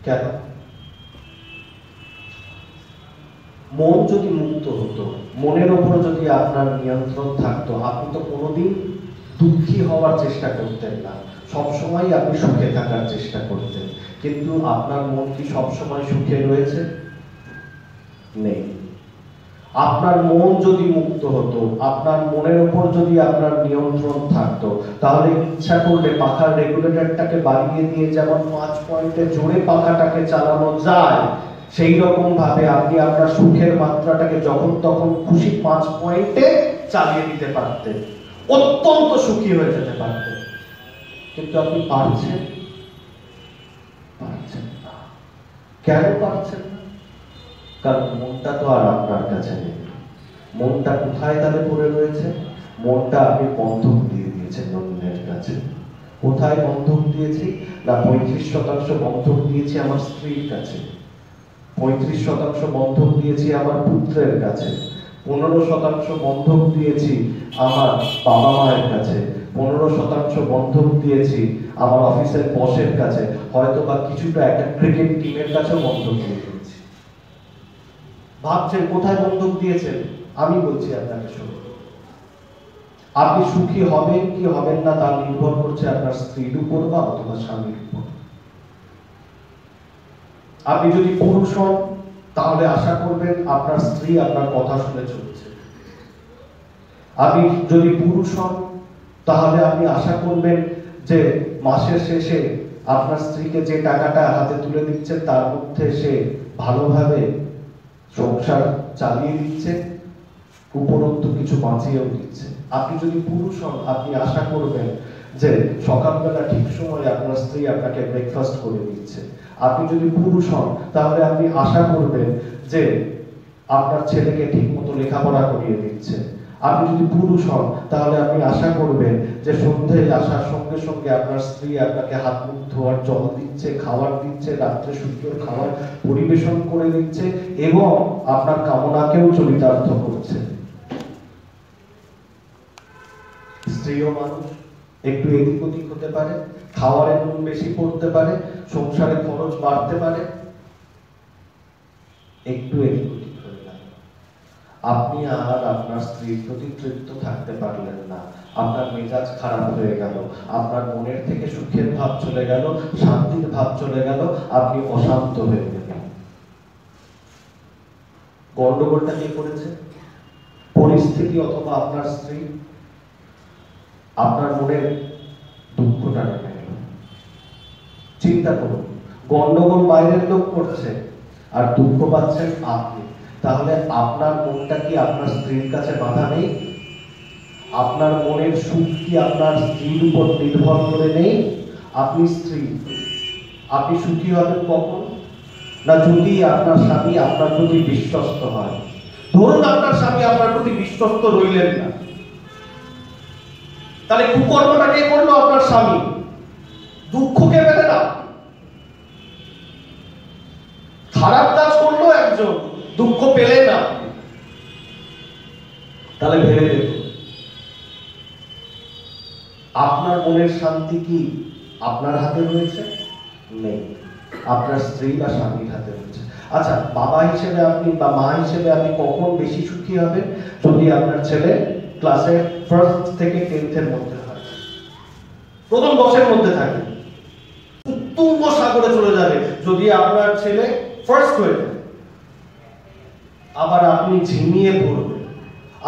কেন? মন যদি মুক্ত হতো, মনের উপর যদি আপনার নিয়ন্ত্রণ থাকতো, আপনি তো কোনোদিন দুঃখী হওয়ার চেষ্টা করতেন না, সবসময় আপনি সুখে থাকার চেষ্টা করতেন। কিন্তু আপনার মন কি সবসময় সুখে রয়েছে? নেই। আপনার মন যদি মুক্ত হতো, আপনার মনের উপর যদি আপনার নিয়ন্ত্রণ থাকতো, তাহলে ইচ্ছা করলে পাখার রেগুলেটরটাকে বাড়িয়ে দিয়ে যেমন 5 পয়েন্টে জোরে পাখাটাকে চালানো যায়, সেই রকম ভাবে আপনি আপনার সুখের মাত্রাটাকে যখন তখন খুশি 5 পয়েন্টে চালিয়ে দিতে পারতেন, অত্যন্ত সুখী হয়ে যেতে পারতেন। কিন্তু আপনি পারছেন না। কেন পারছেন না? কারণ মনটা তো আর আপনার কাছে নেই। মনটা কোথায় তাহলে পড়ে রয়েছে? মনটা আপনি বন্ধক দিয়ে দিয়েছেন অন্যের কাছে। কোথায় বন্ধক দিয়েছি? না 35% বন্ধক দিয়েছি আমার স্ত্রীর কাছে, 35% বন্ধক দিয়েছি আমার পুত্রের কাছে, 15% বন্ধক দিয়েছি আমার বাবা মায়ের কাছে, 15% বন্ধক দিয়েছি আমার অফিসের বসের কাছে, হয়তো বা কিছুটা একটা ক্রিকেট টিমের কাছেও বন্ধক দিয়ে দিয়েছি। ভাবছেন কোথায় বন্ধক দিয়েছেন? আমি বলছি আপনাকে শুনুন। আপনি সুখী হবেন কি হবেন না তা নির্ভর করছে আপনার স্ত্রীর উপর বা অথবা স্বামীর উপর। আপনি যদি পুরুষ হন তাহলে আশা করবেন আপনার স্ত্রী আপনার কথা শুনে চলছে। আপনি যদি পুরুষ হন তাহলে আপনি আশা করবেন যে মাসের শেষে আপনার স্ত্রীকে যে টাকাটা হাতে তুলে দিচ্ছেন তার মধ্যে সে ভালোভাবে সংসার চালিয়ে দিচ্ছে, উপরন্তু কিছু বাঁচিয়েও দিচ্ছে। আপনি যদি পুরুষ হন আপনি আশা করবেন যে সকালবেলা ঠিক সময় আপনার স্ত্রী আপনাকে ব্রেকফাস্ট করে দিচ্ছে। আপনি যদি পুরুষ হন তাহলে আপনি আশা করবেন যে আপনার ছেলেকে ঠিক মতো লেখাপড়া করিয়ে দিচ্ছে। আপনি যদি পুরুষ হন তাহলে আপনি আশা করবেন যে সন্ধ্যায় আসার সঙ্গে সঙ্গে আপনার স্ত্রী আপনাকে হাত মুখ ধোয়ার জল দিচ্ছে, খাবার দিচ্ছে, রাত্রে সুন্দর খাবার পরিবেশন করে দিচ্ছে এবং আপনার কামনাকেও চরিতার্থ করছে। স্ত্রীও মানুষ, একটু এদিক ওদিক হতে পারে, খাওয়ারে নুন বেশি পড়তে পারে, সংসারে খরচ বাড়তে পারে, একটু এদিক ওদিক হয়ে গেল, আপনি আর আপনার স্ত্রীর প্রতি তৃপ্ত থাকতে পারলেন না, আপনার মেজাজ খারাপ হয়ে গেল, আপনার মনের থেকে সুখের ভাব চলে গেল, শান্তির ভাব চলে গেল, আপনি অশান্ত হয়ে গেলেন। গন্ডগোলটা কে করেছে? পরিস্থিতি অথবা আপনার স্ত্রী? আপনার মনের দুঃখটা নেমে গেল। চিন্তা করুন, গন্ডগোল বাইরের লোক করছে আর দুঃখ পাচ্ছেন আপনি, তাহলে আপনার মনটা কি আপনার স্ত্রীর কাছে বাধা নেই? আপনার মনের সুখ কি আপনার স্ত্রীর উপর নির্ভর করে নেই? আপনি স্ত্রী, আপনি সুখী হবেন কখন? না যদি আপনার স্বামী আপনার প্রতি বিশ্বস্ত হয়। ধরুন আপনার স্বামী আপনার প্রতি বিশ্বস্ত রইলেন না, তাহলে কুকর্মটা কে করলো? আপনার স্বামী। দুঃখ কে পেলেন? না খারাপ কাজ করলো একজন, দুঃখ পেলেন না। তাহলে ভেবে দেখুন, আপনার মনের শান্তি কি আপনার হাতে রয়েছে? নেই, আপনার স্ত্রী বা স্বামীর হাতে রয়েছে। আচ্ছা, বাবা হিসেবে আপনি বা মা হিসেবে আপনি কখন বেশি সুখী হবেন? যদি আপনার ছেলে ক্লাসে 1st থেকে 10th এর মধ্যে হয়, প্রথম 10 মধ্যে থাকে, উত্তুঙ্গ সাগরে চলে যাবে যদি আপনার ছেলে ফার্স্ট হয়ে যায়। আবার আপনি ঝিমিয়ে পড়বেন,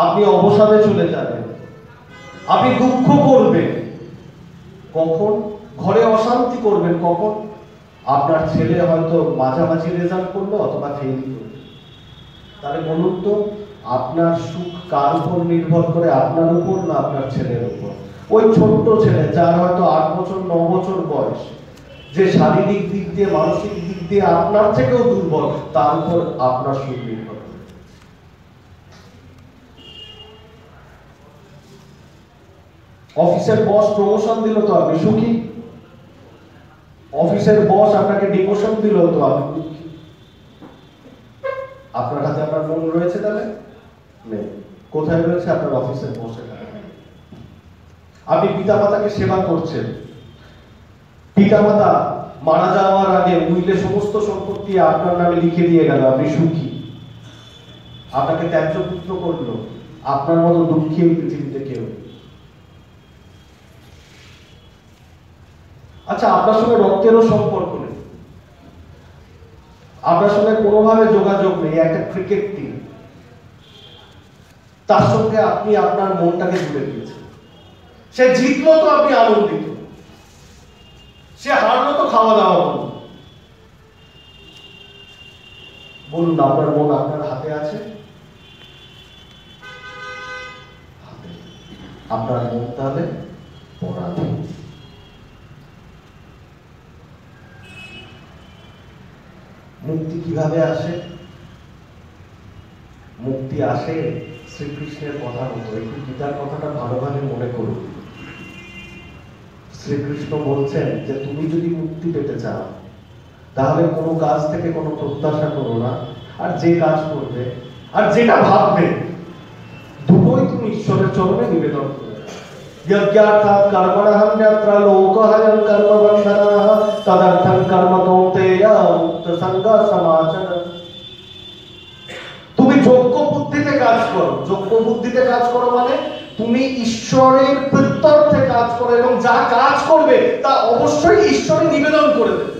আপনি অবসাদে চলে যাবেন, আপনি দুঃখ করবেন। কখন? ঘরে অশান্তি করবেন কখন? আপনার ছেলে হয়তো মাঝামাঝি রেজাল্ট করলো অথবা ফেল করলো। তাহলে বলুন তো, আপনার সুখ কার উপর নির্ভর করে? আপনার উপর না আপনার ছেলের উপর? ওই ছোট্ট ছেলে যার হয়তো 8 বছর 9 বছর বয়স, যে শারীরিক দিক দিয়ে মানসিক দিক দিয়ে আপনার থেকেও দুর্বল, তার উপর আপনার সুখ নির্ভর করে। অফিসের বস প্রমোশন দিল তো আপনি সুখী? অফিসের বস আপনাকে ডিমোশন দিল তো আপনি দুঃখী? আপনার হাতে আপনার মন রয়েছে? তাহলে নেই। কোথায় রয়েছে? আপনার অফিসের বসের হাতে। আপনি পিতামাতাকে সেবা করছেন, পিতামাতা মারা যাওয়ার আগে উইলে সমস্ত সম্পত্তি আপনার নামে লিখে দিয়ে গেল, আপনি সুখী। আপনাকে ত্যায্য পুত্র করলো, আপনার মতো দুঃখী এই পৃথিবীতে কেউ। আচ্ছা, আপনার সঙ্গে রক্তেরও সম্পর্ক নেই, আপনার সঙ্গে কোনোভাবে যোগাযোগ নেই, একটা ক্রিকেট টিম, তার সঙ্গে আপনি আপনার মনটাকে জুড়ে দিয়েছেন। সে জিতলো তো আপনি আনন্দিত, সে হারলো তো খাওয়া দাওয়া করুন। বলুন, আপনার মন আপনার হাতে আছে? আপনার মন তাহলে পরাধীন। মুক্তি কিভাবে আসে? মুক্তি আসে শ্রীকৃষ্ণের কথা মতো। একটু গীতার কথাটা ভালোভাবে মনে করুন। শ্রীকৃষ্ণ বলছেন যে তুমি যদি মুক্তি পেতে চাও তাহলে কোনো কাজ থেকে কোনো প্রত্যাশা করো না, আর যে কাজ করবে আর যেটা ভাববে দুটোই তুমি ঈশ্বরের চরণে নিবেদন করবে। যজ্ঞার্থাৎ কর্মণঃ যত্র লোকঃ কর্মবন্ধনঃ তদর্থং কর্ম কৌন্তেয় মুক্তসঙ্গ সমাচর। তুমি যোগ্য বুদ্ধিতে কাজ করো। যোগ্য বুদ্ধিতে কাজ করো মানে তুমি ঈশ্বরের প্রত্যর্থে কাজ করো, এবং যা কাজ করবে তা অবশ্যই ঈশ্বরে নিবেদন করে দেবে।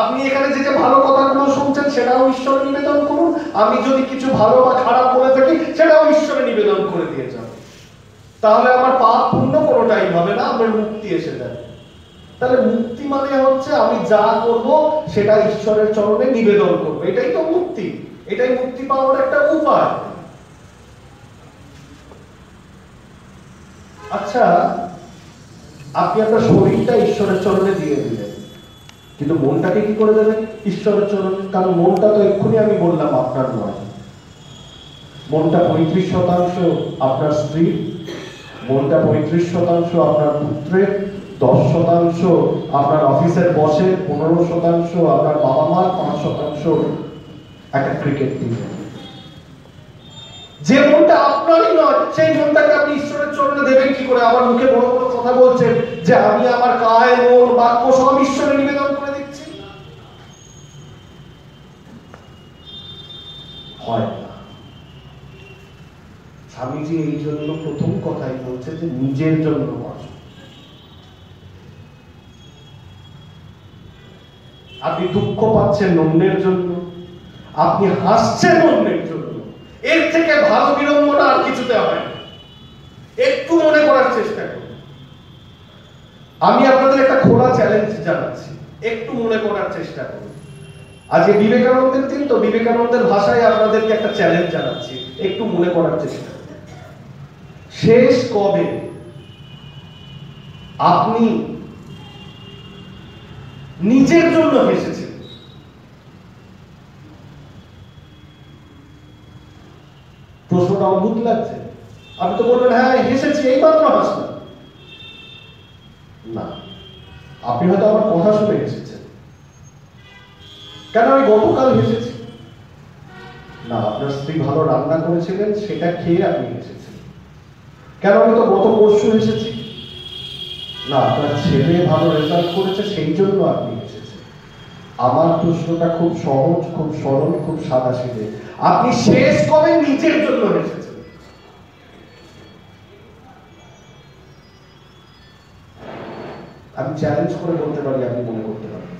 আপনি এখানে যে ভালো কথাগুলো শুনছেন সেটাও ঈশ্বরে নিবেদন করুন। আমি যদি কিছু ভালো বা খারাপ বলে থাকি সেটাও ঈশ্বরে নিবেদন করে দিয়ে যান। তাহলে আমার পাপ পুণ্য কোনোটাই হবে না, আমার মুক্তি এসে যাবে। তাহলে মুক্তি মানে হচ্ছে আমি যা করব সেটা ঈশ্বরের চরণে নিবেদন করব। এটাই তো মুক্তি, এটাই মুক্তি পাওয়ার একটা উপায়। আচ্ছা, আপনি আপনার শরীরটা ঈশ্বরের চরণে দিয়ে দিলেন, কিন্তু মনটাকে কি করে দেবেন ঈশ্বরের চরণে? কারণ মনটা তো এক্ষুনি আমি বললাম আপনার নয়। মনটা 35% আপনার স্ত্রী, মনটা 35% আপনার পুত্রের, 10% আপনার অফিসের বসের, 15% আপনার বাবা মা, 5% একটা ক্রিকেট টিম। যে মনটা আপনারই নয় সেই মনটাকে আপনি ঈশ্বরের চরণে দেবেন কি করে? আমার মুখে বড় বড় কথা বলছেন যে আমি আমার কায় মন বাক্য সব ঈশ্বরে নিবেদন করে দিচ্ছি। হয় না। স্বামীজি এই জন্য প্রথম কথাই বলছে যে নিজের জন্য বাঁচো। আপনি দুঃখ পাচ্ছেন অন্যের জন্য, আপনি হাসছেন অন্যের জন্য, এর থেকে ভালো বিড়ম্বনা আর কিছুতে হয় না। একটু মনে করার চেষ্টা করুন। আমি আপনাদের একটা খোলা চ্যালেঞ্জ জানাচ্ছি, একটু মনে করার চেষ্টা করুন। আজকে বিবেকানন্দের দিন তো, বিবেকানন্দের ভাষায় আপনাদেরকে একটা চ্যালেঞ্জ জানাচ্ছি, একটু মনে করার চেষ্টা করুন। শেষ কবে আপনি নিজের জন্য হেসেছেন? প্রশ্নটা অদ্ভুত লাগছে। আপনি তো বলবেন হ্যাঁ হেসেছি, এই মাত্র হাসলাম। না, আপনি হয়তো আমার কথা শুনে হেসেছেন। কেন আমি গতকাল হেসেছি? না, আপনার স্ত্রী ভালো রান্না করেছিলেন সেটা খেয়ে আপনি হেসেছেন। কেন আমি তো গত পরশু হেসেছি? না, আপনার ছেলে ভালো রেজাল্ট করেছে সেই জন্য আপনি হেসেছেন। আমার প্রশ্নটা খুব সহজ, খুব সরল, খুব সাদাসিধে। আপনি শেষ কবে নিজের জন্য হেসেছেন? আমি চ্যালেঞ্জ করে বলতে পারি আপনি মনে করতে পারেন।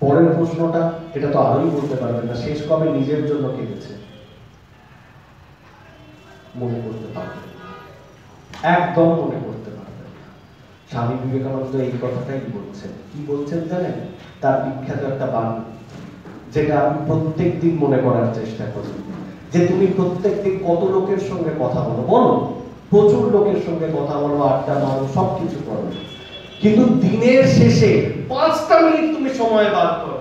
পরের প্রশ্নটা, এটা তো আরোই বলতে পারবেন না, শেষ কবে নিজের জন্য কেঁদেছে? মনে করতে পারবেন না, একদম মনে করতে পারবেন না। স্বামী বিবেকানন্দ এই কথাটাই বলছেন। কি বলছেন জানেন? তার বিখ্যাত একটা বাণী, যেটা আমি প্রত্যেক দিন মনে করার চেষ্টা করি, যে তুমি প্রত্যেক দিন কত লোকের সঙ্গে কথা বলো, বলো প্রচুর লোকের সঙ্গে কথা বলো, আড্ডা মারো, সবকিছু করো, কিন্তু দিনের শেষে 5টা মিনিট তুমি সময় বার করো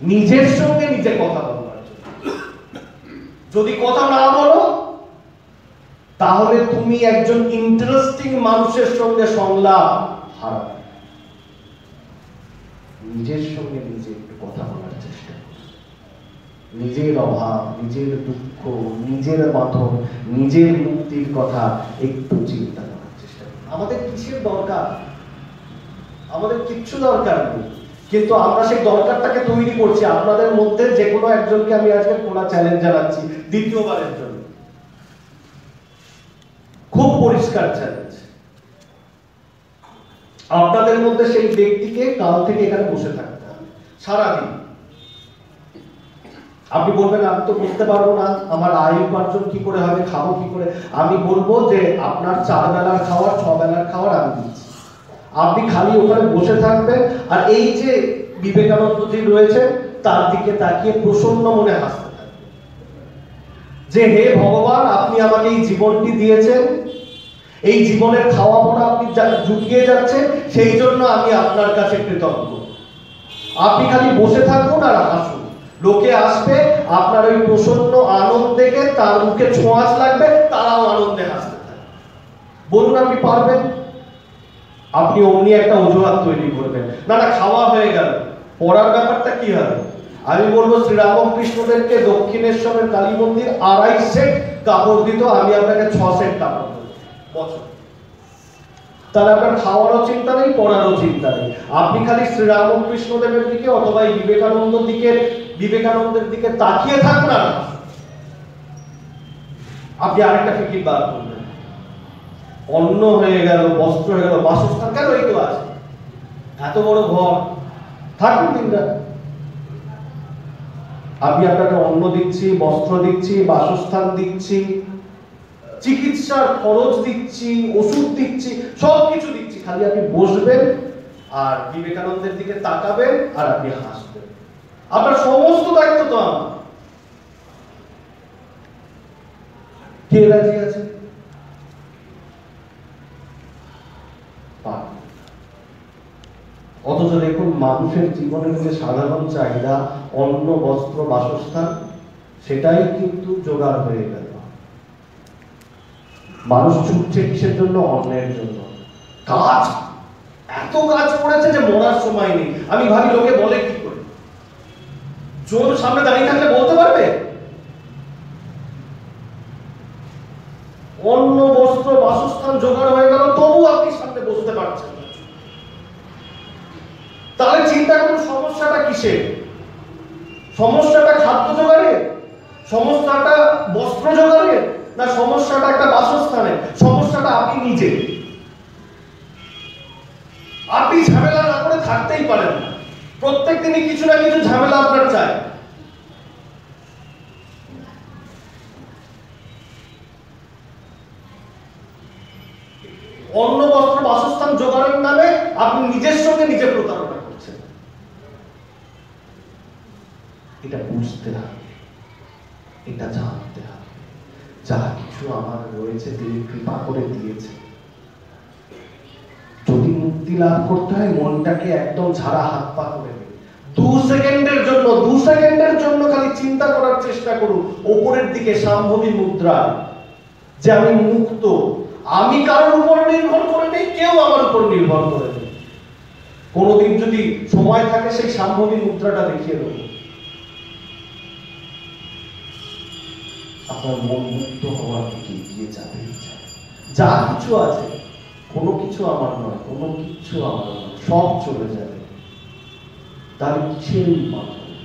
নিজের সঙ্গে নিজে কথা বলবার জন্য। যদি কথা না বলো তাহলে তুমি একজন ইন্টারেস্টিং মানুষের সঙ্গে সংলাপ হারাবে। নিজের সঙ্গে নিজে একটু কথা বলার চেষ্টা করো। নিজের অভাব, নিজের দুঃখ, নিজের বাঁধন, নিজের মুক্তির কথা একটু চিন্তা করার চেষ্টা করো। আমাদের কিসের দরকার? আমাদের কিচ্ছু দরকার নেই, কিন্তু আমরা সেই দরকারটাকে তৈরি করছি। আপনাদের মধ্যে যে কোনো একজনকে আমি আজকে খোলা চ্যালেঞ্জ জানাচ্ছি, দ্বিতীয়বারের জন্য খুব পরিষ্কার চ্যালেঞ্জ, আপনাদের মধ্যে সেই ব্যক্তিকে কাল থেকে এখানে বসে থাকতে হবে সারাদিন। আপনি বলবেন আমি তো বুঝতে পারবো না, আমার আয় উপার্জন কি করে হবে, খাবো কি করে। আমি বলবো যে আপনার 4 বেলার খাওয়ার 6 বেলার খাওয়ার আমি দিচ্ছি, আপনি খালি ওখানে বসে থাকবেন আর এই যে বিবেকানন্দজি রয়েছে তার দিকে তাকিয়ে প্রসন্ন মনে হাসতে থাকবেন যে হে ভগবান, আপনি আমাকে এই জীবনটি দিয়েছেন, এই জীবনের খাওয়া পড়া আপনি জুটিয়ে যাচ্ছেন, সেই জন্য আমি আপনার কাছে কৃতজ্ঞ। আপনি খালি বসে থাকুন আর হাসুন, লোকে আসবে, আপনার ওই প্রসন্ন আনন্দ দেখে তার মুখে ছোঁয়াচ লাগবে, তারাও আনন্দে হাসতে থাকবে। বলুন আপনি পারবেন? আপনি অমনি একটা অজুহাত তৈরি করবেন, না না খাওয়া হয়ে গেল, পড়ার ব্যাপারটা কি হবে? আমি বলবো শ্রীরামকৃষ্ণদেরকে দক্ষিণেশ্বরের কালী মন্দির 2.5 সেট কাপড় দিত, আমি আপনাকে 6 সেট কাপড় দেব বছর। তাহলে আপনার খাওয়ারও চিন্তা নেই, পড়ারও চিন্তা নেই। আপনি খালি শ্রীরামকৃষ্ণদেবের দিকে অথবা বিবেকানন্দের দিকে তাকিয়ে থাকুন আর আপনি আরেকটা ফিকির বার করবেন, অন্ন হয়ে গেল, বস্ত্র হয়ে গেল, বাসস্থান কেন এই তো আছে, এত বড় ঘর, থাকুন দিনরাত। আমি আপনাকে অন্ন দিচ্ছি, বস্ত্র দিচ্ছি, বাসস্থান দিচ্ছি, চিকিৎসার খরচ দিচ্ছি, ওষুধ দিচ্ছি, সবকিছু দিচ্ছি, খালি আপনি বসবেন আর বিবেকানন্দের দিকে তাকাবেন আর আপনি হাসবেন। আপনার সমস্ত দায়িত্ব তো আমার। কে রাজি আছে? অথচ দেখুন মানুষের জীবনের যে সাধারণ চাহিদা অন্ন, বস্ত্র, বাসস্থান, সেটাই কিন্তু জোগাড় হয়ে গেল। মানুষ ছুটছে কিসের জন্য? অন্যের জন্য। কাজ, এত কাজ পড়েছে যে মরার সময় নেই। আমি ভাবি লোকে বলে কি করে, চোর সামনে দাঁড়িয়ে থাকলে বলতে পারবে? অন্ন, বস্ত্র, বাসস্থান জোগাড় হয়ে গেল, তবু আপনি সামনে বসতে পারছেন না। তাহলে চিন্তা করুন সমস্যাটা কিসের? সমস্যাটা খাদ্য জোগাড়ের, সমস্যাটা বস্ত্র জোগাড়ের, না সমস্যাটা একটা বাসস্থানের? সমস্যাটা আপনি নিজে। আপনি ঝামেলা না করে থাকতেই পারেন না, প্রত্যেক দিনই কিছু না কিছু ঝামেলা আপনার চাই। অন্ন, বস্ত্র, বাসস্থান জোগাড়ের নামে আপনি নিজের সঙ্গে নিজে প্রতারণা করছেন। এটা বুঝতে হবে, এটা জানতে হবে। যা কিছু আমার রয়েছে তিনি কৃপা করে দিয়েছে। যদি মুক্তি লাভ করতে হয় মনটাকে একদম ঝাড়া হাত পা করে দিন। 2 সেকেন্ডের জন্য খালি চিন্তা করার চেষ্টা করুন উপরের দিকে সাম্ভবী মুদ্রা, যে আমি মুক্ত, আমি কারোর উপর নির্ভর করে নেই, কেউ আমার উপর নির্ভর করে নেই। কোনদিন যদি সময় থাকে সেই সাম্ভবী মুদ্রাটা দেখিয়ে দেবো। আপনার মন মুক্ত হওয়ার দিকে এগিয়ে যাবে। যা কিছু আছে কোনো কিছু আমার নয়, কোনো কিছু আমার নয়, সব চলে যাবে। তার কিসের মাধ্যমে,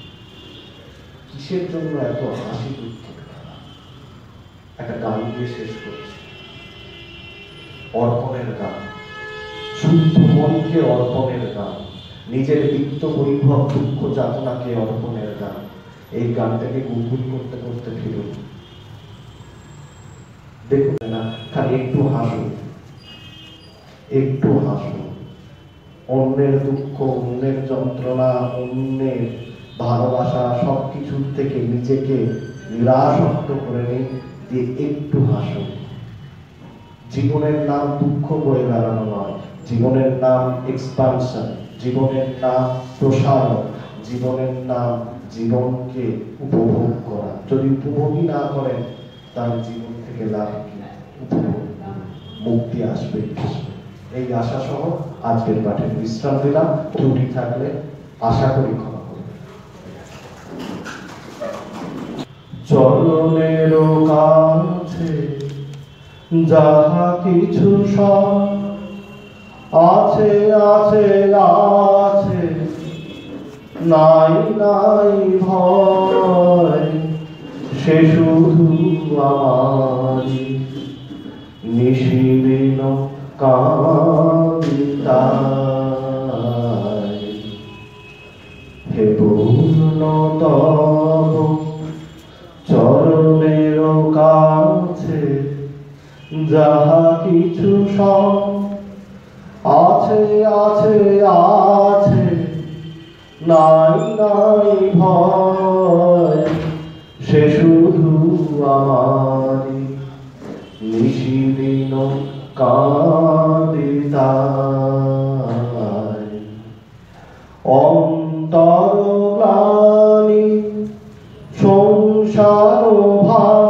কিসের জন্য এত হাসি দুঃখের খেলা? একটা গান দিয়ে শেষ করছি, অর্পণের গান, শুদ্ধ মনকে অর্পণের গান, নিজের তিক্ত বৈভব দুঃখ যাতনাকে অর্পণের গান। এই গানটাকে গুনগুন করতে করতে ফিরুন, দেখুন না, খালি একটু হাসুন, একটু হাসুন। অন্যের দুঃখ, অন্যের যন্ত্রণা, অন্যের ভালোবাসা সবকিছুর থেকে নিজেকে নিরাসক্ত করে নিন, দিয়ে একটু হাসুন। জীবনের নাম দুঃখ বয়ে বেড়ানো নয়, জীবনের নাম এক্সপানশন, জীবনের নাম প্রসারণ, জীবনের নাম জীবনকে উপভোগ করা। যদি উপভোগই না করেন তার জীবন থেকে লাভ কি? উপভোগ, মুক্তি আসবে। এই আশা সহ আজকের পাঠের বিশ্রাম দিলাম। ত্রুটি থাকলে আশা করি ক্ষমা করবেন। চরণের কাছে যাহা কিছু সব আছে আছে আছে, নাই নাই ভয়, সে শুধু আমারই।
নিশিদিন কাঁদি তাই। হে পূর্ণতম চরণের কাছে যাহা কিছু সব আছে আছে আছে, নাই নাই ভয়, সে শুধু আমারি নিশিদিন কাঁদি তাই। অন্তর গ্লানি সংসার ভার